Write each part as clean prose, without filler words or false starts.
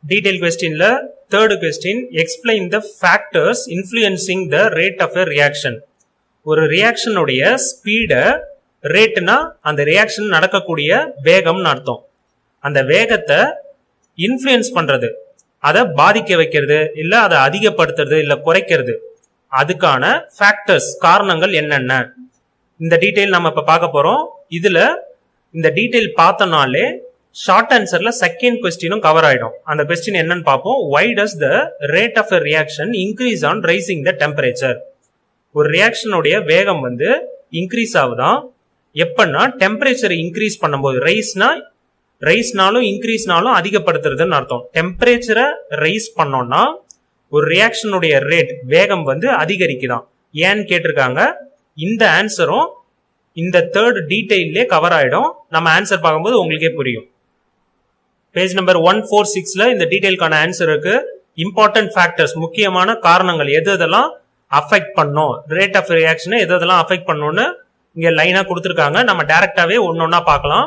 Detail கொஸ்டின்ல third கொஸ்டின், explain the factors influencing the rate of a reaction. ஒரு ரியாக்ஷனுடைய ஸ்பீட, ரேட்னா அந்த ரியாக்ஷன் நடக்கக்கூடிய வேகம்னு அர்த்தம். அந்த வேகத்தை இன்ஃப்ளூயன்ஸ் பண்றது, அதை பாதிக்க வைக்கிறது, இல்ல அதை அதிகப்படுத்துறது, இல்ல குறைக்கிறது, அதுக்கான ஃபேக்டர்ஸ் காரணங்கள் என்னென்ன, இந்த டீடைல் நம்ம இப்ப பார்க்க போறோம். இதுல இந்த டீடைல் பார்த்தனாலே ஷார்ட் ஆன்சர்ல செகண்ட் கொஸ்டினும் கவர் ஆயிடும். அந்த கொஸ்டின் என்னன்னு பார்ப்போம். why does the rate of a reaction increase on rising the temperature? ஒரு ரியாக்ஷனுடைய வேகம் வந்து இன்க்ரீஸ் ஆகுதான் எப்பன்னா டெம்பரேச்சர் இன்க்ரீஸ் பண்ணும்போது. ரைஸ்னாலும் இன்க்ரீஸ்னாலும் அதிகப்படுத்துறதுன்னு அர்த்தம். டெம்பரேச்சரை ரைஸ் பண்ணோம்னா ஒரு ரியாக்ஷனுடைய ரேட், வேகம் வந்து அதிகரிக்குதான். ஏன்னு கேட்டிருக்காங்க. இந்த ஆன்சரும் இந்த தேர்ட் டீடைல்லே கவர் ஆயிடும். நம்ம ஆன்சர் பார்க்கும்போது உங்களுக்கே புரியும். பேஜ் நம்பர் 146ல இந்த டீடைலுக்கான ஆன்சர் இருக்கு. இம்பார்ட்டன்ட் ஃபேக்டர்ஸ், முக்கியமான காரணங்கள், எது எதெல்லாம் அஃபெக்ட் பண்ணும், ரேட் ஆஃப் ரியாக்ஷனை எது எதெல்லாம் அஃபெக்ட் பண்ணும்னு இங்க லைனா கொடுத்துருக்காங்க. நம்ம டைரக்டாவே ஒன்னொன்னா பார்க்கலாம்.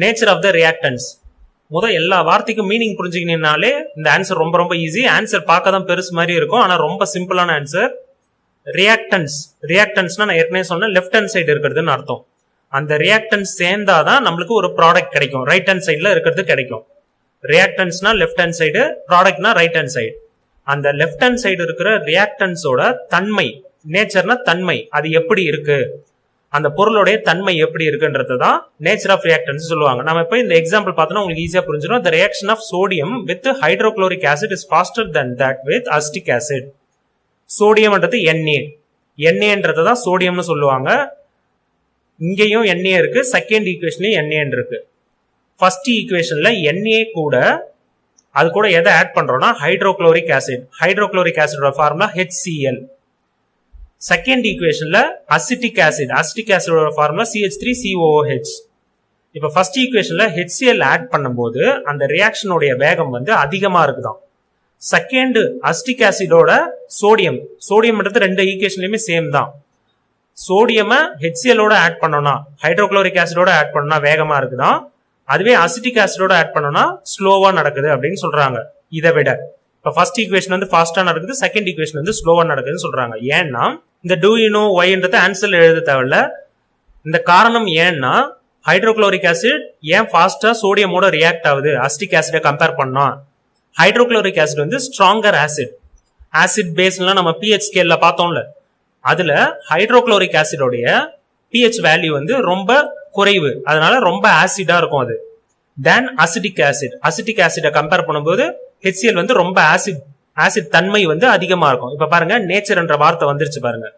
Nature of the reactants. எல்லா வார்த்தைக்கும் மீனிங் புரிஞ்சுக்கினாலே இந்த ஆன்சர் ரொம்ப ரொம்ப ஈஸி. ஆன்சர் பார்க்க தான் பெருசு மாதிரி இருக்கும், ஆனா ரொம்ப சிம்பிளான ஆன்சர். ரியாக்டன்ஸ்னா நான் ஏற்கனவே சொன்னேன், லெஃப்ட் ஹேண்ட் சைடு இருக்கிறதுன்னு அர்த்தம். அந்த ரியாக்டன்ஸ் சேர்ந்தாதான் நம்மளுக்கு ஒரு ப்ராடக்ட் கிடைக்கும். ரைட் ஹேண்ட் சைட்ல இருக்கிறது கிடைக்கும். ரியாக்டன்ஸ்னா லெஃப்ட் ஹேண்ட் சைடு, ப்ராடக்ட்னா ரைட் ஹேண்ட் சைடு. அந்த லெஃப்ட் ஹேண்ட் சைடு இருக்கிற ரியாக்டன்ஸோட தன்மை, நேச்சர்னா தன்மை, அது எப்படி இருக்கு, அந்த பொருளுடைய தன்மை எப்படி இருக்குன்றது தான் நேச்சர் ஆஃப் ரியாக்டன்ஸ் சொல்லுவாங்க. நம்ம இப்போ இந்த எக்ஸாம்பிள் பார்த்தோம்னா உங்களுக்கு ஈஸியா புரிஞ்சிடும். the reaction of sodium with hydrochloric acid is faster than that with acetic acid. சோடியம்ன்றது Naன்றது தான் சோடியம்னு சொல்லுவாங்க. இங்கேயும் Na இருக்கு, செகண்ட் ஈக்குவேஷன்லயும் Na இருக்கு. ஃபர்ஸ்ட் ஈக்குவேஷன்ல Na கூட அது கூட எதை ஆட் பண்றோம்னா ஹைட்ரோக்ளோரிக் ஆசிட். ஹைட்ரோக்ளோரிக் ஆசிடோட ஃபார்முலா HCl. செகண்ட் ஈக்குவேஷன்ல அசிட்டிக் ஆசிடோட ஃபார்முலா CH3COOH. இப்ப ஃபர்ஸ்ட் ஈக்குவேஷன்ல HCl ஆட் பண்ணும்போது அந்த ரியாக்ஷனுடைய வேகம் வந்து அதிகமா இருக்குதான். செகண்ட் அசிட்டிக் ஆசிடோட சோடியம்ன்றது ரெண்டு ஈக்குவேஷன்லயுமே சேம் தான். சோடியம் HClஓட ஆட் பண்ணோம்னா, ஹைட்ரோக்ளோரிக் ஆசிடோட ஆட் பண்ணா வேகமா இருக்குதான். அதுவே அசிட்டிக் ஆசிடோட ஆட் பண்ணோம்னா ஸ்லோவா நடக்குது அப்படின்னு சொல்றாங்க. இதை விட இப்ப ஃபர்ஸ்ட் ஈக்குவேஷன் வந்து ஃபாஸ்டா நடக்குது, செகண்ட் ஈக்குவேஷன் வந்து ஸ்லோவா நடக்குதுன்னு சொல்றாங்க. ஏன்னா இந்த டூ யூ நோ ஒய்ன்றத ஆன்சர்ல எழுத தேவையில்ல. இந்த காரணம் ஏன்னா ஹைட்ரோக்ளோரிக் ஆசிட் ஏன் ஃபாஸ்டா சோடியமோட ரியாக்ட் ஆகுது அசிட்டிக் ஆசிட கம்பேர் பண்ணா. ஹைட்ரோக்ளோரிக் ஆசிட் வந்து ஸ்ட்ராங்கர் ஆசிட் பேஸ்லாம் நம்ம pH ஸ்கேல்ல பார்த்தோம்ல, அதுல ஹைட்ரோக்ளோரிக் ஆசிடோடைய pH வேல்யூ வந்து ரொம்ப குறைவு, அதனால ரொம்ப ஆசிடா இருக்கும் அது. தென் அசிட்டிக் ஆசிட கம்பேர் பண்ணும்போது HCl வந்து ரொம்ப ஆசிட் தன்மை வந்து அதிகமா இருக்கும். இப்ப பாருங்க, நேச்சர் என்ற வார்த்தை வந்துருச்சு பாருங்க.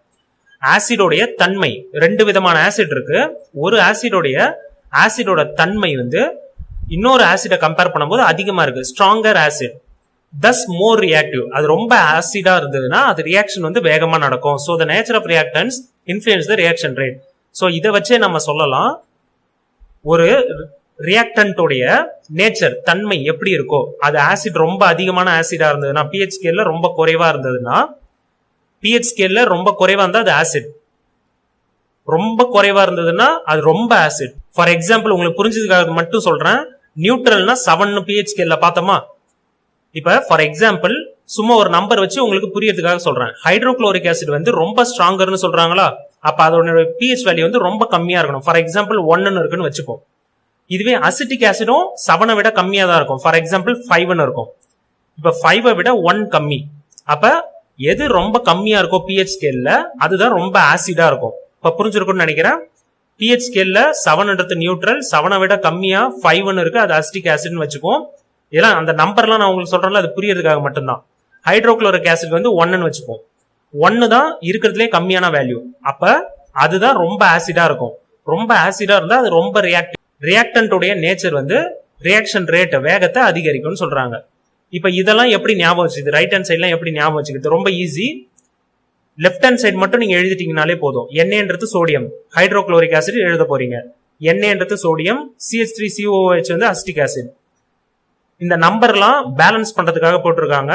ஆசிடோடைய தன்மை, ரெண்டு விதமான ஆசிட் இருக்கு. ஒரு ஆசிடோட தன்மை வந்து இன்னொரு ஆசிட கம்பேர் பண்ணும்போது அதிகமா இருக்கு, stronger acid. thus more reactive. அது ரொம்ப ஆசிடா இருந்ததுன்னா அது ரியாக்ஷன் வந்து வேகமா நடக்கும். so the nature of reactants influence the reaction rate. so இதை வச்சே நம்ம சொல்லலாம் ஒரு ரியாக்டன்டோடைய நேச்சர், தன்மை எப்படி இருக்கோ. அது ஆசிட் ரொம்ப அதிகமான ஆசிடா இருந்ததுன்னா, pH ஸ்கேல்ல ரொம்ப குறைவா இருந்ததுன்னா, pH ஸ்கேல்ல ரொம்ப குறைவா இருந்தா அது ஆசிட், ரொம்ப குறைவா இருந்ததுன்னா அது ரொம்ப ஆசிட். ஃபார் எக்ஸாம்பிள் உங்களுக்கு புரிஞ்சதுக்காக மட்டும் சொல்றேன். நியூட்ரல்னா 7 pH ஸ்கேல்ல பார்த்தோமா. இப்ப ஃபார் எக்ஸாம்பிள் சும்மா ஒரு நம்பர் வச்சு உங்களுக்கு புரியறதுக்காக சொல்றேன். ஹைட்ரோக்ளோரிக் ஆசிட் வந்து ரொம்ப ஸ்ட்ராங்கர்னு சொல்றாங்களா, அப்ப அதோட pH வேல்யூ வந்து ரொம்ப கம்மியா இருக்கணும். ஃபார் எக்ஸாம்பிள் 1 இருக்குன்னு வச்சுப்போம். இதுவே அசிட்டிக் ஆசிடும் 7 விட கம்மியா தான் இருக்கும். ஃபார் எக்ஸாம்பிள் 5 இருக்கும். இப்ப 5 விட 1 கம்மி. அப்ப எது ரொம்ப கம்மியா இருக்கோ pH ஸ்கேல்ல அதுதான் ரொம்ப ஆசிடா இருக்கும். இப்ப புரிஞ்சிருக்கும்னு நினைக்கிறேன். pH ஸ்கேல்ல 7ன்றது நியூட்ரல், 7 விட கம்மியா 5 இருக்கு, அது அசிட்டிக் ஆசிட்னு வச்சுப்போம். இதெல்லாம் அந்த நம்பர்லாம் நான் உங்களுக்கு சொல்றேன்ல, அது புரியறதுக்காக மட்டும்தான். ஹைட்ரோக்ளோரிக் ஆசிட் வந்து 1ன்னு வச்சுப்போம். 1 தான் இருக்கிறதுலே கம்மியான வேல்யூ. அப்ப அதுதான் ரொம்ப ஆசிடா இருக்கும். ரொம்ப ஆசிடா இருந்தா அது ரொம்ப ரியாக்டன்டோடைய நேச்சர் வந்து ரியாக்ஷன் ரேட், வேகத்தை அதிகரிக்கும்னு சொல்றாங்க. இப்ப இதெல்லாம் எப்படி ஞாபகம் வச்சுக்குது, ரைட் ஹேண்ட் சைட்லாம் எப்படி ஞாபகம் வச்சுக்கிறது, ரொம்ப ஈஸி. லெஃப்ட் ஹேண்ட் சைடு மட்டும் நீங்க எழுதிட்டீங்கனாலே போதும். Naன்றது சோடியம், ஹைட்ரோக்ளோரிக் ஆசிட் எழுத போறீங்க. Naன்றது சோடியம், CH3COOH வந்து அசிட்டிக் ஆசிட். இந்த நம்பர்லாம் பேலன்ஸ் பண்றதுக்காக போட்டிருக்காங்க.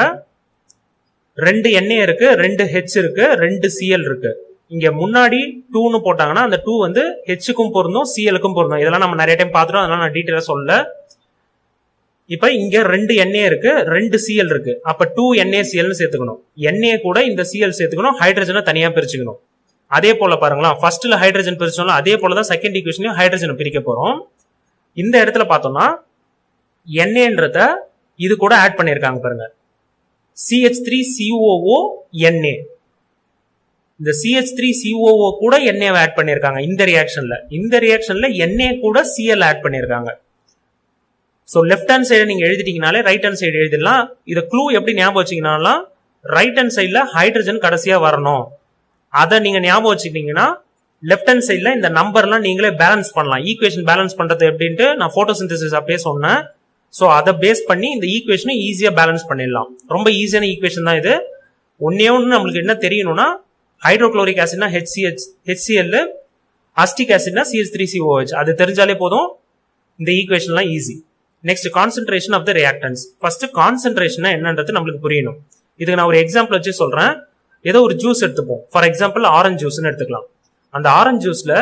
2 Na இருக்கு, 2 H இருக்கு, 2 Cl இருக்கு. இங்க முன்னாடி 2ன்னு போட்டாங்கன்னா அந்த 2 வந்து Hக்கும் பொருந்தும், Clக்கும் பொருந்தும். இதெல்லாம் நம்ம நிறைய டைம் பார்த்துட்டோம், அதனால நான் டீட்டெயிலா சொல்லல. இப்ப இங்க 2 Na இருக்கு, 2 Cl இருக்கு. அப்ப 2 NaCl சேர்த்துக்கணும். Na கூட இந்த Cl சேர்த்துக்கணும், ஹைட்ரஜனை தனியா பிரிச்சுக்கணும். அதே போல பாருங்களா, ஃபர்ஸ்ட்ல ஹைட்ரஜன் பிரிச்சோம்ல, அதே போலதான் செகண்ட் ஈக்குவேஷன்லயும் ஹைட்ரஜனை பிரிக்க போறோம். இந்த இடத்துல பார்த்தோம்னா Naன்றத இது கூட ஆட் பண்ணிருக்காங்க பாருங்க, CH3COO Na. இந்த CH3COO கூட Na ஆட் பண்ணிருக்காங்க இந்த ரியாக்ஷன்ல. இந்த ரியாக்ஷன்ல Na கூட Cl ஆட் பண்ணிருக்காங்க. சோ லெஃப்ட் ஹேண்ட் சைடு நீங்க எழுதிட்டீங்கனாலே ரைட் ஹேண்ட் சைடு எழுதிடலாம். இத க்ளூ எப்படி ஞாபகம் வச்சீங்கனாலும் ரைட் ஹேண்ட் சைடுல ஹைட்ரஜன் கடைசியா வரணும். அதை நீங்க ஞாபகம் வச்சுக்கிட்டீங்கன்னா லெஃப்ட் ஹேண்ட் சைடுல இந்த நம்பர்லாம் நீங்களே பேலன்ஸ் பண்ணலாம். ஈக்குவேஷன் பேலன்ஸ் பண்றது எப்படின்ட்டு நான் போட்டோசிந்தசிஸ் அப்பயே சொன்னேன். சோ அதை பேஸ் பண்ணி இந்த ஈக்குவேஷனை ஈஸியா பேலன்ஸ் பண்ணிடலாம். ரொம்ப ஈஸியான ஈக்குவேஷன் தான் இது. ஒன்னே ஒன்று நம்மளுக்கு என்ன தெரியணும்னா, ஹைட்ரோக்ளோரிக் ஆசிட்னா HCl, அஸ்டிக் ஆசிட்னா CH3COH. அது தெரிஞ்சாலே போதும், இந்த ஈக்குவேஷன்லாம் easy. Next concentration of the reactants. First concentration என்னன்றது நம்மளுக்கு புரியணும். இதுக்கு நான் ஒரு எக்ஸாம்பிள் வச்சு சொல்றேன். ஏதோ ஒரு ஜூஸ் எடுத்துப்போம். ஃபார் எக்ஸாம்பிள் ஆரஞ்சு ஜூஸ்ன்னு எடுத்துக்கலாம். அந்த ஆரஞ்சு ஜூஸ்ல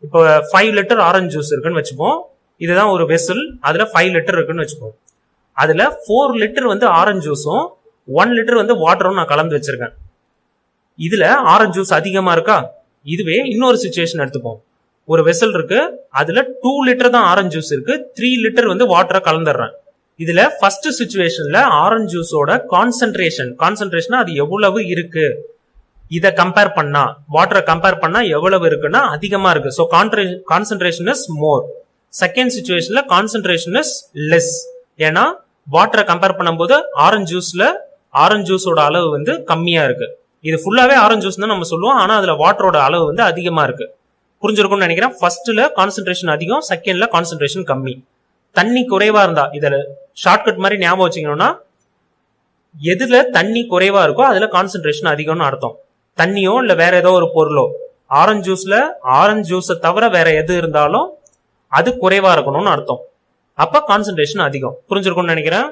இப்போ 5 லிட்டர் ஆரஞ்சு ஜூஸ் இருக்குன்னு வச்சுப்போம். இதுதான் ஒரு வெசல், அதுல 5 லிட்டர் இருக்குன்னு வச்சுப்போம். அதுல 4 லிட்டர் வந்து ஆரஞ்சு ஜூஸும் 1 லிட்டர் வந்து வாட்டரும் நான் கலந்து வச்சிருக்கேன். இதுல ஆரஞ்சு ஜூஸ் அதிகமா இருக்கா? இதுவே இன்னொரு சிச்சுவேஷன் எடுத்துப்போம். ஒரு வெசல் இருக்கு, அதுல 2 லிட்டர் தான் ஆரஞ்சு ஜூஸ் இருக்கு, 3 லிட்டர் வந்து வாட்டரை கலந்துடுறேன். இதுல ஃபர்ஸ்ட் சிச்சுவேஷன்ல ஆரஞ்சு ஜூஸோட கான்சென்ட்ரேஷன் அது எவ்வளவு இருக்கு, இத கம்பேர் பண்ணா வாட்டரை கம்பேர் பண்ணா எவ்வளவு இருக்குன்னா அதிகமா இருக்கு. So concentration is more. Second சிச்சுவேஷன்ல கான்சென்ட்ரேஷன் இஸ் லெஸ். ஏன்னா வாட்டரை கம்பேர் பண்ணும்போது ஆரஞ்சு ஜூஸோட அளவு வந்து கம்மியா இருக்கு. இது ஃபுல்லாவே ஆரஞ்சு ஜூஸ் தான் நம்ம சொல்லுவோம், ஆனா அதுல வாட்டரோட அளவு வந்து அதிகமா இருக்கு. புரிஞ்சிருக்கும்னு நினைக்கிறேன். ஃபர்ஸ்ட்ல கான்சென்ட்ரேஷன் அதிகம், செகண்ட்ல கான்சென்ட்ரேஷன் கம்மி. தண்ணி குறைவா இருந்தா, இதுல ஷார்ட்கட் மாதிரி ஞாபகம் வச்சுக்கணும்னா, எதுல தண்ணி குறைவா இருக்கோ அதுல கான்சென்ட்ரேஷன் அதிகம்னு அர்த்தம். தண்ணியோ இல்ல வேற ஏதோ ஒரு பொருளோ, ஆரஞ்சு ஜூஸை தவிர வேற எது இருந்தாலும் அது குறைவா இருக்கணும்னு அர்த்தம். அப்ப கான்சென்ட்ரேஷன் அதிகம். புரிஞ்சிருக்கும்னு நினைக்கிறேன்.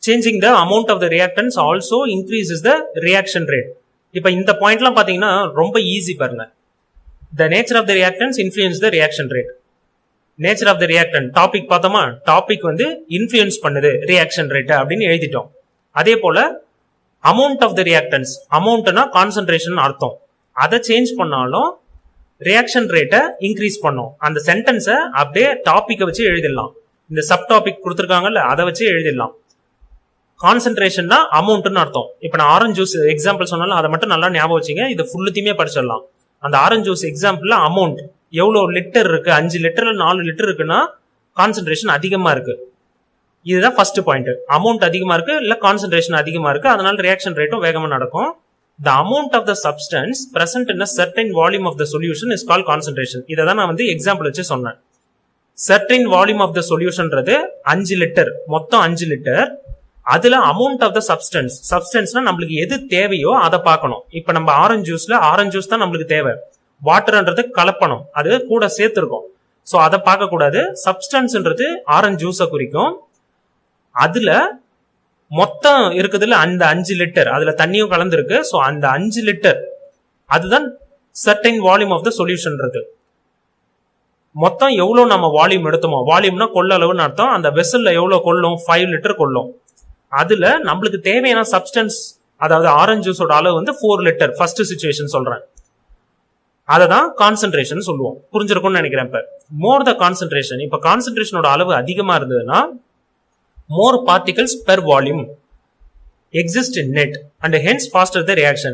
Changing the amount of the reactants also increases the reaction rate. இப்ப இந்த பாயிண்ட்லாம் பாத்தீங்கன்னா ரொம்ப ஈஸி பாருங்க. The nature of the reactants influence the reaction rate. Nature of the reactant topic பார்த்தோமா, டாபிக் வந்து இன்ஃப்ளூயன்ஸ் பண்ணுது ரியாக்ஷன் ரேட் அப்படின்னு எழுதிட்டோம். அதே போல அமௌண்ட் ஆஃப் த ரியாக்டன்ஸ், அமௌண்ட்னா கான்சென்ட்ரேஷன் அர்த்தம், அதை சேஞ்ச் பண்ணாலும் ரியாக்ஷன் ரேட்டை இன்க்ரீஸ் பண்ணும். அந்த சென்டென்ஸை அப்படியே டாபிக்கை வச்சு எழுதிடலாம். இந்த சப் டாபிக் கொடுத்துருக்காங்கல்ல, அதை வச்சு எழுதிடலாம். கான்சென்ட்ரேஷன் தான் அமௌண்ட்னு அர்த்தம். இப்ப நான் ஆரஞ்சு ஜூஸ் எக்ஸாம்பிள் சொன்னாலும் அதை மட்டும் நல்லா ஞாபகம் வச்சுங்க. இது ஃபுல்லுத்தையுமே படிச்சிடலாம். அந்த ஆரஞ்சு ஜூஸ் எக்ஸாம்பிள்ல அமௌண்ட் எவ்வளவு லிட்டர் இருக்கு, 5 லிட்டர்ல 4 லிட்டர் இருக்குன்னா கான்சென்ட்ரேஷன் அதிகமா இருக்கு. இதுதான் ஃபர்ஸ்ட் பாயிண்ட். அமௌண்ட் அதிகமா இருக்கு இல்ல கான்சென்ட்ரேஷன் அதிகமா இருக்கு, அதனால ரியாக்ஷன் ரேட்டும் வேகமா நடக்கும். The amount of the substance present in a certain volume of the solution is called concentration. இதை தான் நான் வந்து எக்ஸாம்பிள் வச்சு சொன்னேன். certain volume of the solutionன்றது 5 litre, மொத்தம் 5 லிட்டர். அதுல அமௌண்ட் ஆஃப் த சப்ஸ்டன்ஸ்னா நம்மளுக்கு எது தேவையோ அதை பார்க்கணும். இப்ப நம்ம ஆரஞ்சு ஜூஸ் தான் நம்மளுக்கு தேவை, வாட்டர்ன்றது கலப்பணும், அது கூட சேர்த்திருக்கோம். சோ அதை பார்க்க கூடாது. சப்ஸ்டன்ஸ்ன்றது ஆரஞ்சு ஜூஸை குறிக்கும். அதுல மொத்தம் இருக்குதுல அந்த 5 லிட்டர், அதுல தண்ணியும் கலந்துருக்கு. சோ அந்த 5 லிட்டர் அதுதான் சர்டைன் வால்யூம் ஆஃப் த சொல்யூஷன்றது. மொத்தம் எவ்வளவு நம்ம வால்யூம் எடுத்தோமோ, வால்யூம்னா கொள்ள அளவுன்னு அர்த்தம். அந்த வெசல்ல எவ்வளவு கொள்ளும், 5 லிட்டர் கொள்ளும். அதுல நம்மளுக்கு தேவையான சப்ஸ்டன்ஸ், அதாவது ஆரஞ்சு ஜூஸோட அளவு வந்து 4 லிட்டர். ஃபர்ஸ்ட் சிச்சுவேஷன் சொல்றேன், அததான் கான்சென்ட்ரேஷன் சொல்லுவோம். புரிஞ்சிருக்கும்னு நினைக்கிறேன். இப்ப மோர் த கான்சென்ட்ரேஷன், இப்ப கான்சென்ட்ரேஷனோட அளவு அதிகமா இருந்ததுன்னா more particles per volume exist in net and hence faster the reaction.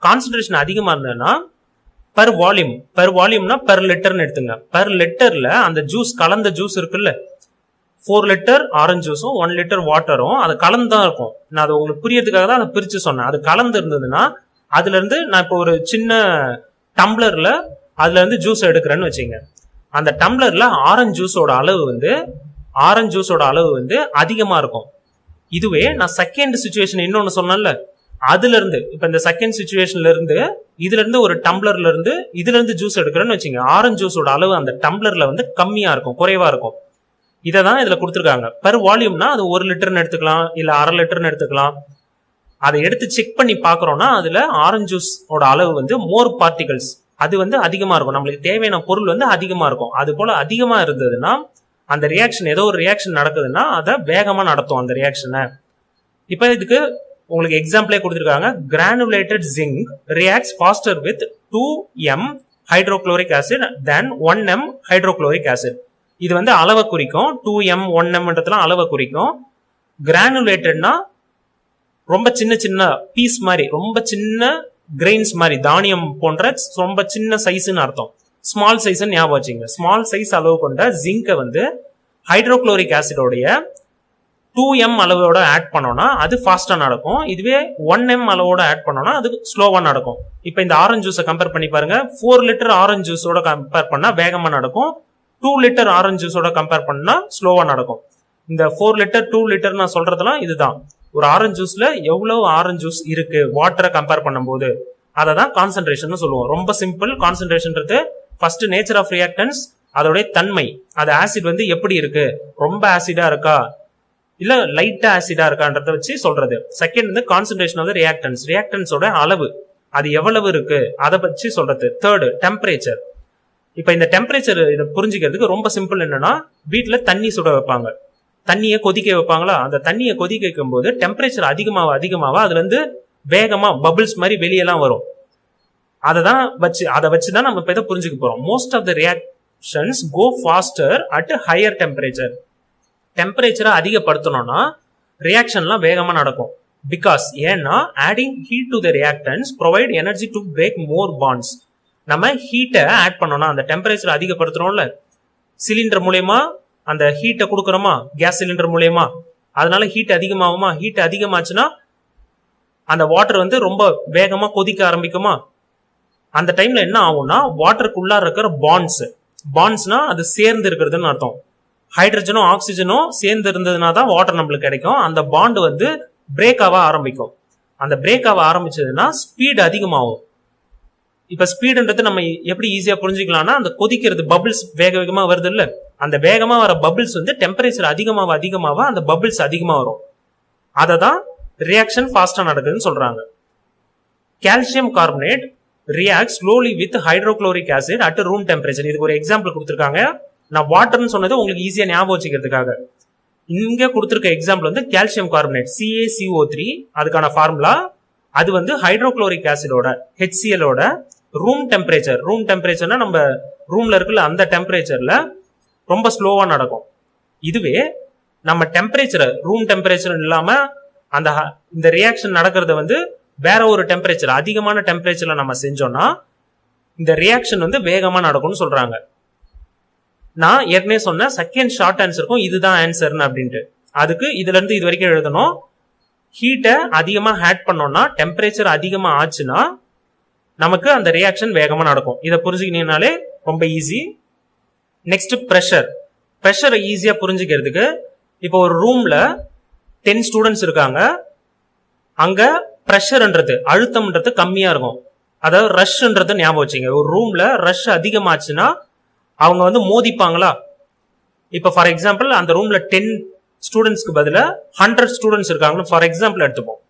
Concentration அதிகமா இருந்ததுன்னா per வால்யூம்னா பெர் லிட்டர்னு எடுத்துங்க. பெர் லிட்டர்ல அந்த ஜூஸ், கலந்த ஜூஸ் இருக்குல்ல, 4 லிட்டர் ஆரஞ்சு ஜூஸும் 1 லிட்டர் வாட்டரும் அது கலந்துதான் இருக்கும். நான் அது உங்களுக்கு புரியறதுக்காக தான் அதை பிரிச்சு சொன்னேன். அது கலந்து இருந்ததுன்னா அதுல இருந்து நான் இப்போ ஒரு சின்ன டம்ளர்ல அதுல இருந்து ஜூஸ் எடுக்கிறேன்னு வச்சுங்க. அந்த டம்ளர்ல ஆரஞ்சு ஜூஸோட அளவு வந்து அதிகமா இருக்கும். இதுவே நான் செகண்ட் சிச்சுவேஷன் இன்னொன்னு சொன்னேன்ல, அதுல இருந்து இப்ப இந்த செகண்ட் சிச்சுவேஷன்ல இருந்து இதுல இருந்து ஒரு டம்ளர்ல இருந்து இதுல இருந்து ஜூஸ் எடுக்கிறேன்னு வச்சுங்க. ஆரஞ்சு ஜூஸோட அளவு அந்த டம்ளர்ல வந்து கம்மியா இருக்கும், குறைவா இருக்கும். இததான் இதுல கொடுத்துருக்காங்க. பெர் வால்யூம்னா அது 1 லிட்டர்னு எடுத்துக்கலாம், இல்ல 1/2 லிட்டர்னு எடுத்துக்கலாம். அதை எடுத்து செக் பண்ணி பாக்குறோம்னா அதுல ஆரஞ்சு ஜூஸோட அளவு வந்து மோர் பார்ட்டிகல்ஸ், அது வந்து அதிகமா இருக்கும். நம்மளுக்கு தேவையான பொருள் வந்து அதிகமா இருக்கும். அது போல அதிகமா இருந்ததுன்னா அந்த ரியாக்ஷன் ஏதோ ஒரு ரியாக்ஷன் நடக்குதுன்னா அதை வேகமா நடத்தும் அந்த ரியாக்ஷனை. இப்ப இதுக்கு உங்களுக்கு எக்ஸாம்பிளே கொடுத்துருக்காங்க. Granulated zinc reacts faster with 2m hydrochloric acid then 1m hydrochloric acid. இது வந்து அளவை குறிக்கும். 2m 1mன்றதுலாம் அளவை குறிக்கும். கிரானுலேட்டட்னா ரொம்ப சின்ன சின்ன பீஸ் மாதிரி, ரொம்ப சின்ன கிரெயின்ஸ் மாதிரி, தானியம் போன்ற ரொம்ப சின்ன சைஸ்ன்னு அர்த்தம். ஸ்மால் சைஸ் ஞாபகம் வச்சுங்க. ஸ்மால் சைஸ் அளவு கொண்ட ஜிங்கை வந்து ஹைட்ரோக்ளோரிக் ஆசிடோடைய 2m அளவோட ஆட் பண்ணோம்னா அது ஃபாஸ்டா நடக்கும். இதுவே 1m அளவோட ஆட் பண்ணோம்னா அது ஸ்லோவா நடக்கும். இப்ப இந்த ஆரஞ்சு ஜூஸை கம்பேர் பண்ணி பாருங்க. 4 லிட்டர் ஆரஞ்சு ஜூஸோட கம்பேர் பண்ணா வேகமா நடக்கும். 2 லிட்டர் ஆரஞ்சு ஜூஸோட கம்பேர் பண்ணா ஸ்லோவா நடக்கும். இந்த 4 லிட்டர் 2 லிட்டர் நான் சொல்றதுலாம் இதுதான். ஒரு ஆரஞ்சு ஜூஸ்ல எவ்வளவு ஆரஞ்சு ஜூஸ் இருக்கு வாட்டரை கம்பேர் பண்ணும்போது அதை தான் கான்சென்ட்ரேஷன் சொல்லுவோம். ரொம்ப சிம்பிள். கான்சென்ட்ரேஷன்றது ஃபர்ஸ்ட் நேச்சர் ஆஃப் ரியாக்டன்ஸ், அதோடைய தன்மை, அது ஆசிட் வந்து எப்படி இருக்கு, ரொம்ப ஆசிடா இருக்கா இல்ல லைட்டா ஆசிடா இருக்கான்றத வச்சு சொல்றது. செகண்ட் வந்து கான்சென்ட்ரேஷன் ஆஃப் ரியாக்டன்ஸ், ரியாக்டன்ஸோட அளவு அது எவ்வளவு இருக்கு அதை வச்சு சொல்றது. Third temperature. இப்ப இந்த டெம்பரேச்சர் இதை புரிஞ்சுக்கிறதுக்கு ரொம்ப சிம்பிள். என்னன்னா வீட்டுல தண்ணி சுட வைப்பாங்க, தண்ணியை கொதிக்க வைப்பாங்களா, அந்த தண்ணியை கொதிக்க வைக்கும் போது டெம்பரேச்சர் அதிகமாக அதுல இருந்து வேகமா பபிள்ஸ் மாதிரி வெளியெல்லாம் வரும். அதை வச்சுதான் நம்ம இப்ப இதை புரிஞ்சுக்க போறோம். Most of the reactions go faster at higher temperature. டெம்பரேச்சரை அதிகப்படுத்தணும்னா ரியாக்ஷன்லாம் வேகமா நடக்கும். பிகாஸ் ஏன்னா adding heat to the reactants provide energy to break more bonds. நம்ம ஹீட்டை ஆட் பண்ணோம்னா அந்த டெம்பரேச்சர் அதிகப்படுத்துறோம்ல, சிலிண்டர் மூலயமா அந்த ஹீட்டை கொடுக்குறோமா, கேஸ் சிலிண்டர் மூலயமா, அதனால ஹீட் அதிகமாகுமா. ஹீட் அதிகமாச்சுன்னா அந்த வாட்டர் வந்து ரொம்ப வேகமா கொதிக்க ஆரம்பிக்குமா. அந்த டைம்ல என்ன ஆகும்னா வாட்டருக்குள்ளார இருக்கிற பாண்ட்ஸ்னா அது சேர்ந்து இருக்கிறதுன்னு அர்த்தம். ஹைட்ரஜனும் ஆக்சிஜனும் சேர்ந்து இருந்ததுனா தான் வாட்டர் நம்மளுக்கு கிடைக்கும். அந்த பாண்ட் வந்து பிரேக் ஆக ஆரம்பிக்கும். அந்த பிரேக் ஆக ஆரம்பிச்சதுன்னா ஸ்பீட் அதிகமாகும். இப்ப ஸ்பீடுன்றது நம்ம எப்படி ஈஸியா புரிஞ்சுக்கலாம்னா, அந்த கொதிக்கிறது பபிள்ஸ் வேக வேகமா வருது இல்ல, அந்த வேகமா வர பபிள்ஸ் வந்து டெம்பரேச்சர் அதிகமாக அந்த பபிள்ஸ் அதிகமா வரும். அதை தான் ரியாக்ஷன் ஃபாஸ்டா நடக்குதுன்னு சொல்றாங்க. Calcium carbonate react slowly with hydrochloric acid at room temperature. இதுக்கு ஒரு எக்ஸாம்பிள் கொடுத்துருக்காங்க. நான் வாட்டர்னு சொன்னது உங்களுக்கு ஈஸியா ஞாபகம் வச்சுக்கிறதுக்காக. இங்க கொடுத்துருக்க எக்ஸாம்பிள் வந்து கால்சியம் கார்பனேட் CaCO3, அதுக்கான ஃபார்முலா. அது வந்து ஹைட்ரோக்ளோரிக் ஆசிடோட HClஓட ரூம் டெம்பரேச்சர்னா நம்ம ரூம்ல இருக்குல்ல அந்த டெம்பரேச்சர்ல ரொம்ப ஸ்லோவா நடக்கும். இதுவே நம்ம டெம்பரேச்சர் ரூம் டெம்பரேச்சர் இல்லாம இந்த ரியாக்ஷன் நடக்கிறத வந்து வேற ஒரு டெம்பரேச்சர், அதிகமான டெம்பரேச்சர்ல நம்ம செஞ்சோம்னா இந்த ரியாக்ஷன் வந்து வேகமா நடக்கும்னு சொல்றாங்க. நான் ஏற்கனவே சொன்ன செகண்ட் ஷார்ட் ஆன்சருக்கும் இதுதான் ஆன்சர்னு அப்படின்ட்டு. அதுக்கு இதுல இருந்து இது வரைக்கும் எழுதணும். ஹீட்டை அதிகமா ஆட் பண்ணோம்னா டெம்பரேச்சர் அதிகமா ஆச்சுன்னா நமக்கு அந்த ரியாக்ஷன் வேகமா நடக்கும். இதை புரிஞ்சுக்கினீங்கனாலே ரொம்ப ஈஸி. நெக்ஸ்ட் ப்ரெஷரை ஈஸியா புரிஞ்சுக்கிறதுக்கு, இப்போ ஒரு ரூம்ல 10 ஸ்டூடெண்ட்ஸ் இருக்காங்க. அங்க ப்ரெஷர்ன்றது அழுத்தம்ன்றது கம்மியா இருக்கும். அதாவது ரஷ்ன்றது ஞாபகம் வச்சுங்க. ஒரு ரூம்ல ரஷ் அதிகமாச்சுன்னா அவங்க வந்து மோதிப்பாங்களா. இப்ப ஃபார் எக்ஸாம்பிள் அந்த ரூம்ல 10 ஸ்டூடெண்ட்ஸ்க்கு பதிலா 100 ஸ்டூடெண்ட்ஸ் இருக்காங்கன்னு ஃபார் எக்ஸாம்பிள் எடுத்துப்போம்.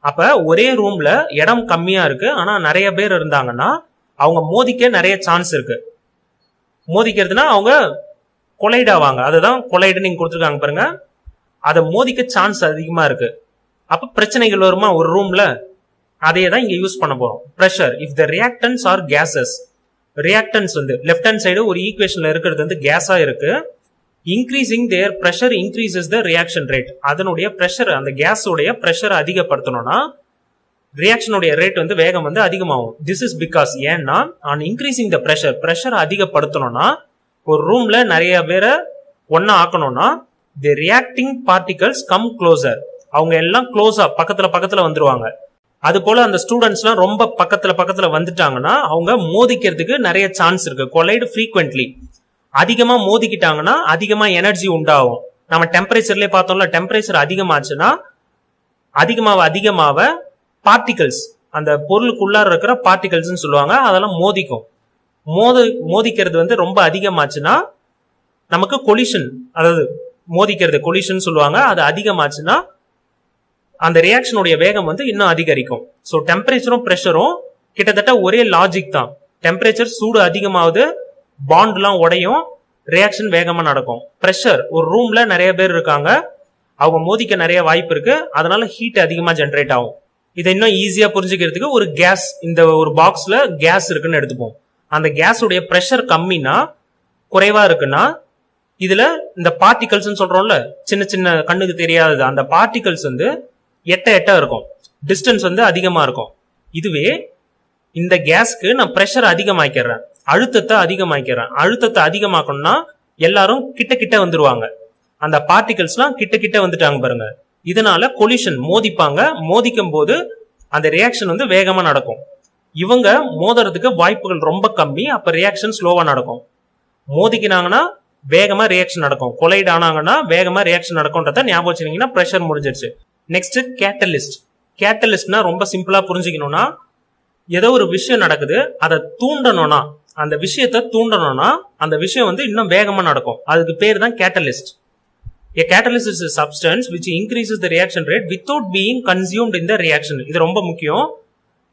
அப்ப ஒரே ரூம்ல இடம் கம்மியா இருக்கு, ஆனா நிறைய பேர் இருந்தாங்கன்னா அவங்க மோதிக்க நிறைய சான்ஸ் இருக்கு. மோதிக்கிறதுனா அவங்க கொலைட் ஆவாங்க. அதுதான் கொலைடு நீங்க கொடுத்துருக்காங்க பாருங்க. அதை மோதிக்க சான்ஸ் அதிகமா இருக்கு. அப்ப பிரச்சனைகள் வருமா ஒரு ரூம்ல, அதையே தான் இங்க யூஸ் பண்ண போறோம். Pressure if the reactants are gases. Reactants வந்து லெஃப்ட் ஹேண்ட் சைடு ஒரு ஈக்குவேஷன்ல இருக்கிறது வந்து கேஸா இருக்கு. Increasing their pressure increases the reaction rate. அதனுடைய ப்ரெஷர், அந்த கேஸோடைய ப்ரெஷரை அதிகப்படுத்தணும்னா ரியாக்ஷனுடைய ரேட் வந்து வேகம் வந்து அதிகமாகும். திஸ் இஸ் பிகாஸ் ஏன்னா ஆன் இன்க்ரீசிங் த ப்ரெஷர் அதிகப்படுத்தணும்னா ஒரு ரூம்ல நிறைய பேரை ஒன்னா ஆக்கணும்னா தி ரியாக்டிங் பார்ட்டிகல்ஸ் கம் க்ளோசர். அவங்க எல்லாம் க்ளோஸா பக்கத்துல வந்துருவாங்க. அது போல அந்த ஸ்டூடெண்ட்ஸ்லாம் ரொம்ப பக்கத்துல வந்துட்டாங்கன்னா அவங்க மோதிக்கிறதுக்கு நிறைய சான்ஸ் இருக்கு. கொலைடு ஃப்ரீக்வென்ட்லி அதிகமா மோதிக்கிட்டாங்கன்னா அதிகமா எனர்ஜி உண்டாகும். நம்ம டெம்பரேச்சர்லயே பார்த்தோம்ல, டெம்பரேச்சர் அதிகமாச்சுன்னா அதிகமாக பார்ட்டிகல்ஸ், அந்த பொருளுக்குள்ளார இருக்கிற பார்ட்டிகல்ஸ் சொல்லுவாங்க, அதெல்லாம் மோதிக்கும். மோதிக்கிறது வந்து ரொம்ப அதிகமாச்சுன்னா நமக்கு கொலிஷன், அதாவது மோதிக்கிறது கொலிஷன் சொல்லுவாங்க. அது அதிகமாச்சுன்னா அந்த ரியாக்ஷனுடைய வேகம் வந்து இன்னும் அதிகரிக்கும். ஸோ டெம்பரேச்சரும் ப்ரெஷரும் கிட்டத்தட்ட ஒரே லாஜிக் தான். டெம்பரேச்சர் சூடு அதிகமாகுது, பாண்ட்லாம் உடையும், ரியாக்ஷன் வேகமா நடக்கும். பிரஷர், ஒரு ரூம்ல நிறைய பேர் இருக்காங்க, அவங்க மோதிக்க நிறைய வாய்ப்பு இருக்கு, அதனால ஹீட் அதிகமா ஜெனரேட் ஆகும். இதை இன்னும் ஈஸியா புரிஞ்சுக்கிறதுக்கு ஒரு கேஸ், இந்த ஒரு பாக்ஸ்ல கேஸ் இருக்குன்னு எடுத்துப்போம். அந்த கேஸுடைய பிரஷர் கம்மினா, குறைவா இருக்குன்னா, இதுல இந்த பார்ட்டிகல்ஸ் சொல்றோம்ல, சின்ன சின்ன கண்ணுக்கு தெரியாதது, அந்த பார்ட்டிகல்ஸ் வந்து எட்ட இருக்கும், டிஸ்டன்ஸ் வந்து அதிகமா இருக்கும். இதுவே இந்த கேஸ்க்கு நான் பிரஷர் அதிகமாக்கிறேன், அழுத்தத்தை அதிகமாக்கிறேன். அழுத்தத்தை அதிகமாக்கணும்னா எல்லாரும் கிட்ட கிட்ட வந்துருவாங்க, அந்த பார்ட்டிகல்ஸ்லாம் கிட்ட கிட்ட வந்துட்டாங்க பாருங்க. இதனால கொலிஷன், மோதிப்பாங்க. மோதிக்கும் போது அந்த ரியாக்ஷன் வந்து வேகமா நடக்கும். இவங்க மோதுறதுக்கு வாய்ப்புகள் ரொம்ப கம்மி, அப்ப ரியாக்ஷன் ஸ்லோவா நடக்கும். மோதிக்கினாங்கன்னா வேகமா ரியாக்ஷன் நடக்கும், கொலைட் ஆனாங்கன்னா வேகமா ரியாக்ஷன் நடக்கும்ன்றத ஞாபகம் வச்சுக்கிங்கன்னா பிரஷர் முடிஞ்சிருச்சு. Next catalyst. கேட்டலிஸ்ட்னா ரொம்ப சிம்பிளா புரிஞ்சுக்கணும்னா, ஏதோ ஒரு விஷயம் நடக்குது, அதை தூண்டணும்னா, அந்த விஷயத்தை தூண்டணும்னா அந்த விஷயம் வந்து இன்னும் வேகமா நடக்கும். அதுக்கு பேர் தான் catalyst. A catalyst is a substance which increases the reaction rate without being consumed in the reaction. இது ரொம்ப முக்கியம்.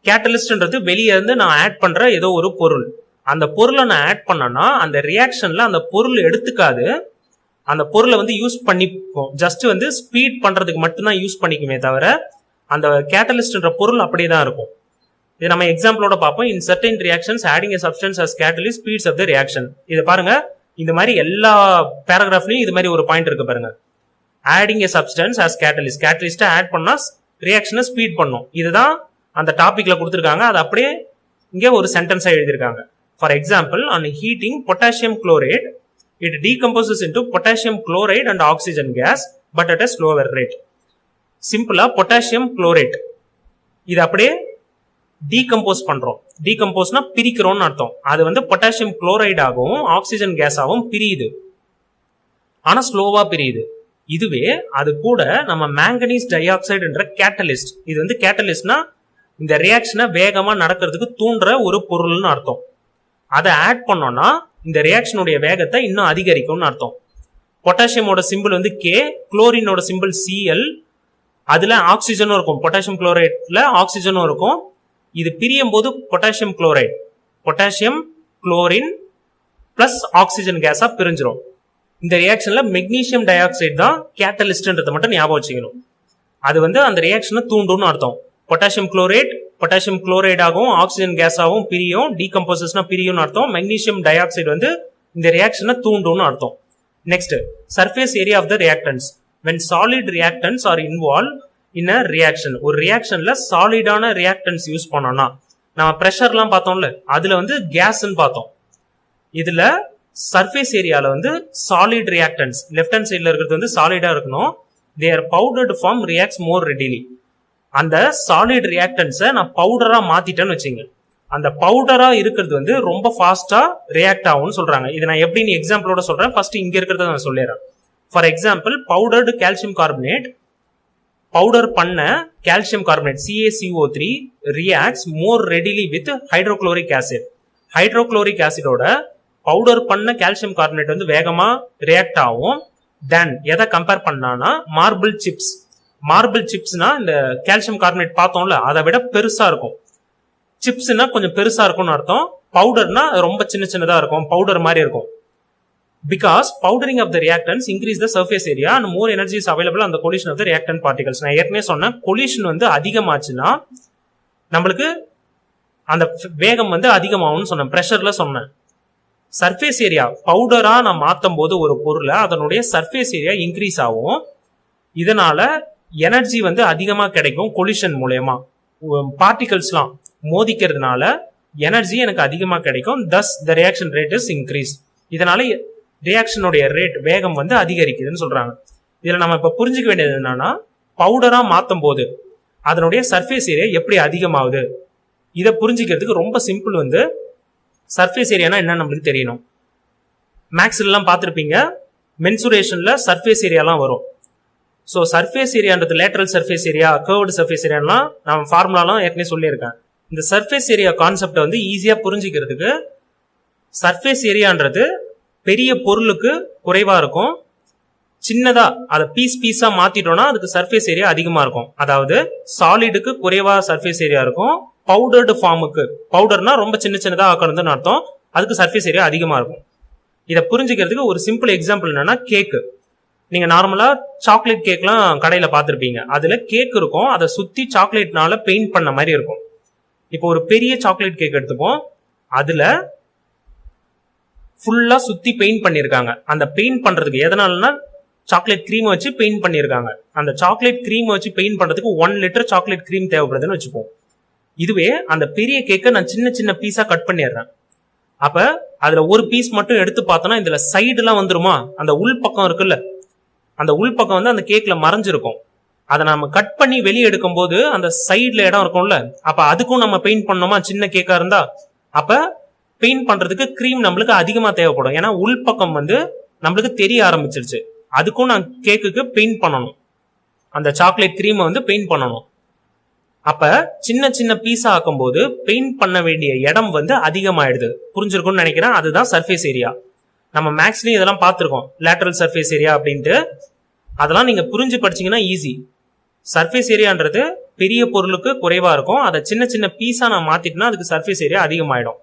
கேட்டலிஸ்ட்ன்றது வெளியே இருந்து நான் ஆட் பண்ற ஏதோ ஒரு பொருள், அந்த பொருளை நான் ஆட் பண்ணனா அந்த ரியாக்ஷன்ல அந்த பொருள் எடுத்துக்காது, அந்த பொருளை வந்து யூஸ் பண்ணிக்கும், ஜஸ்ட் வந்து ஸ்பீட் பண்றதுக்கு மட்டும்தான் யூஸ் பண்ணிக்குமே தவிர அந்த கேட்டலிஸ்ட்ன்ற பொருள் அப்படியே தான் இருக்கும். இது நம்ம எக்ஸாம்பிளோட பார்ப்போம். In certain reactions adding a substance as catalyst speeds up the reaction. இது பாருங்க, இந்த மாதிரி எல்லா பேராகிராஃப்லயும் இது மாதிரி ஒரு பாயிண்ட் இருக்கு பாருங்க. Adding a substance as catalyst, catalyst add பண்ணா ரியாக்ஷனை ஸ்பீட் பண்ணும். இதுதான் அந்த டாபிக்ல கொடுத்துருக்காங்க, அது அப்படியே இங்க ஒரு சென்டென்ஸா எழுதியிருக்காங்க. For example, on heating potassium chloride it decomposes into potassium chloride and oxygen case but at a slower rate. சிம்பிளா பொட்டாசியம் குளோரைட் இது அப்படியே டீகம்போஸ் பண்றோம். டீகம்போஸ்னா பிரிக்கிறோம்னு அர்த்தம். அது வந்து பொட்டாசியம் குளோரைட் ஆகவும் ஆக்சிஜன் கேஸ் ஆகவும் பிரியுது, ஆனா ஸ்லோவா பிரியுது. இதுவே அது கூட நம்ம மேங்கனீஸ் டை ஆக்சைடுன்ற கேட்டலிஸ்ட், இது வந்து கேட்டலிஸ்ட்னா இந்த ரியாக்ஷனை வேகமா நடக்கிறதுக்கு தூண்டுற ஒரு பொருள்னு அர்த்தம். அதை ஆட் பண்ணோம்னா இந்த ரியாக்ஷனுடைய வேகத்தை இன்னும் அதிகரிக்கும்னு அர்த்தம். பொட்டாசியமோட சிம்பிள் வந்து கே, குளோரினோட சிம்பிள் சிஎல், அதுல ஆக்சிஜனும் இருக்கும், பொட்டாசியம் குளோரைட்ல ஆக்சிஜனும் இருக்கும். இது பிரியும் போது potassium chloride, potassium chlorine plus oxygen கேஸா பிரிஞ்சிடும். இந்த ரியாக்ஷன்ல மெக்னீசியம் டை ஆக்சைடு தான் கேட்டலிஸ்ட்ன்றதை மட்டும் ஞாபகம் வச்சுக்கணும். அது வந்து அந்த ரியாக்ஷனை தூண்டும்னு அர்த்தம். பொட்டாசியம் குளோரைட் பொட்டாசியம் குளோரைட் ஆகவும் ஆக்சிஜன் கேஸ் ஆகவும் பிரியும், டீகம்போசஸ்னா பிரியும்னு அர்த்தம். மெக்னீசியம் டை ஆக்சைடு வந்து இந்த ரியாக்ஷனை தூண்டும்னு அர்த்தம். Next, surface area of the reactants. when solid reactants are involved in a reaction, ஒரு ரியாக்ஷன்ல சாலிடான ரியாக்டன்ஸ் யூஸ் பண்ணோம்னா, நம்ம பிரஷர்லாம் பார்த்தோம்ல, அதுல வந்து கேஸ்ன்னு பார்த்தோம். இதுல சர்ஃபேஸ் ஏரியால வந்து சாலிட் ரியாக்டன்ஸ், லெஃப்ட் ஹேண்ட் சைட்ல இருக்கிறது வந்து சாலிடா இருக்கணும். தேர் powdered form reacts more readily. அந்த சாலிட் ரியாக்டன்ஸை நான் பவுடரா மாத்திட்டேன்னு வச்சுங்க, அந்த பவுடரா இருக்கிறது வந்து ரொம்ப ஃபாஸ்டா ரியாக்ட் ஆகும்னு சொல்றாங்க. இது நான் எப்படின்னு எக்ஸாம்பிளோட சொல்றேன். ஃபர்ஸ்ட் இங்க இருக்கிறத நான் சொல்லிடுறேன். For example, powdered calcium carbonate, powder பண்ண calcium carbonate CaCO3 reacts more readily with hydrochloric acid. Hydrochloric ஆசிடோட பவுடர் பண்ண கால்சியம் கார்பனேட் வந்து வேகமா ரியாக்ட் ஆகும். தென் எதை கம்பேர் பண்ணானா மார்பிள் சிப்ஸ். மார்பிள் சிப்ஸ்னா இந்த கால்சியம் கார்பனேட் பார்த்தோம்ல, அதை விட பெருசா இருக்கும். சிப்ஸ்னா கொஞ்சம் பெருசா இருக்கும்னு அர்த்தம். பவுடர்னா ரொம்ப சின்ன சின்னதா இருக்கும், பவுடர் மாதிரி இருக்கும். Because powdering of the reactants increase the surface area and more energy is available on the collision of the reactant particles. நான் ஏற்கனவே சொன்னேன், கொலிஷன் வந்து அதிகமாச்சுன்னா நம்மளுக்கு அந்த வேகம் வந்து அதிகமாகும்னு சொன்னேன், பிரஷர்ல சொன்னேன். சர்ஃபேஸ் ஏரியா பவுடரா நான் மாற்றும் போது ஒரு பொருளை, அதனுடைய சர்ஃபேஸ் ஏரியா இன்க்ரீஸ் ஆகும். இதனால எனர்ஜி வந்து அதிகமா கிடைக்கும். கொலிஷன் மூலயமா பார்ட்டிகல்ஸ்லாம் மோதிக்கிறதுனால எனர்ஜி எனக்கு அதிகமா கிடைக்கும். thus the reaction rate is increased. இதனால ரியாக்ஷனுடைய ரேட், வேகம் வந்து அதிகரிக்குதுன்னு சொல்றாங்க. இதுல நம்ம இப்ப புரிஞ்சுக்க வேண்டியது என்னன்னா, பவுடரா மாத்தும் போது அதனுடைய சர்ஃபேஸ் ஏரியா எப்படி அதிகமாகுது, இதை புரிஞ்சுக்கிறதுக்கு ரொம்ப சிம்பிள். வந்து சர்ஃபேஸ் ஏரியானா என்ன நம்மளுக்கு தெரியணும். மேக்ஸ்ல எல்லாம் பார்த்துருப்பீங்க, மென்சுரேஷன்ல சர்ஃபேஸ் ஏரியாலாம் வரும். ஸோ சர்ஃபேஸ் ஏரியான்றது lateral surface area, curved surface ஏரியாலாம் நான் ஃபார்முலாலாம் ஏற்கனவே சொல்லியிருக்கேன். இந்த சர்ஃபேஸ் ஏரியா கான்செப்டை வந்து ஈஸியா புரிஞ்சுக்கிறதுக்கு, சர்ஃபேஸ் ஏரியான்றது பெரிய பொருளுக்கு குறைவா இருக்கும், சின்னதா அதை பீஸா மாத்திட்டோம்னா அதுக்கு சர்ஃபேஸ் ஏரியா அதிகமா இருக்கும். அதாவது சாலிடுக்கு குறைவா சர்ஃபேஸ் ஏரியா இருக்கும், பவுடர்டு ஃபார்முக்கு, பவுடர்னா ரொம்ப சின்ன சின்னதா ஆக்கணும்னு அர்த்தம், அதுக்கு சர்ஃபேஸ் ஏரியா அதிகமா இருக்கும். இதை புரிஞ்சுக்கிறதுக்கு ஒரு சிம்பிள் எக்ஸாம்பிள் என்னன்னா கேக்கு. நீங்க நார்மலா சாக்லேட் கேக்லாம் கடையில பார்த்திருப்பீங்க. அதுல கேக் இருக்கும், அதை சுத்தி சாக்லேட்னால பெயிண்ட் பண்ண மாதிரி இருக்கும். இப்போ ஒரு பெரிய சாக்லேட் கேக் எடுத்துப்போம், அதுல ஃபுல்லா சுத்தி பெயிண்ட் பண்ணிருக்காங்க. அந்த பெயிண்ட் பண்றதுக்கு எதனாலனா சாக்லேட் கிரீம் வச்சு பெயிண்ட் பண்ணிருக்காங்க. அந்த சாக்லேட் கிரீம் வச்சு பெயிண்ட் பண்றதுக்கு 1 லிட்டர் சாக்லேட் கிரீம் தேவைப்படுதுன்னு வச்சுப்போம். இதுவே அந்த பெரிய கேக்கை நான் சின்ன சின்ன பீஸா கட் பண்ணிடுறேன். அப்ப அதுல ஒரு பீஸ் மட்டும் எடுத்து பார்த்தோம்னா இதுல சைடு எல்லாம் வந்துருமா, அந்த உள் பக்கம் இருக்குல்ல, அந்த உள் பக்கம் வந்து அந்த கேக்ல மறைஞ்சிருக்கும். அதை நம்ம கட் பண்ணி வெளியே எடுக்கும் போது அந்த சைட்ல இடம் இருக்கும்ல, அப்ப அதுக்கும் நம்ம பெயிண்ட் பண்ணோமா சின்ன கேக்கா இருந்தா, அப்ப பெயிண்ட் பண்றதுக்கு கிரீம் நம்மளுக்கு அதிகமா தேவைப்படும். ஏன்னா உள் பக்கம் வந்து நம்மளுக்கு தெரிய ஆரம்பிச்சிருச்சு. அதுக்கும் நான் கேக்குக்கு பெயிண்ட் பண்ணணும், அந்த சாக்லேட் கிரீமை வந்து பெயிண்ட் பண்ணணும். அப்ப சின்ன சின்ன பீஸா ஆக்கும் போது பெயிண்ட் பண்ண வேண்டிய இடம் வந்து அதிகமாயிடுது. புரிஞ்சிருக்கும்னு நினைக்கிறேன். அதுதான் சர்ஃபேஸ் ஏரியா. நம்ம மேக்ஸ்லயும் இதெல்லாம் பார்த்திருக்கோம், லேட்டரல் சர்ஃபேஸ் ஏரியா அப்படின்ட்டு. அதெல்லாம் நீங்க புரிஞ்சு படிச்சீங்கன்னா ஈஸி. சர்ஃபேஸ் ஏரியான்றது பெரிய பொருளுக்கு குறைவா இருக்கும், அதை சின்ன சின்ன பீஸா நான் மாத்திட்டேன்னா அதுக்கு சர்ஃபேஸ் ஏரியா அதிகமாயிடும்.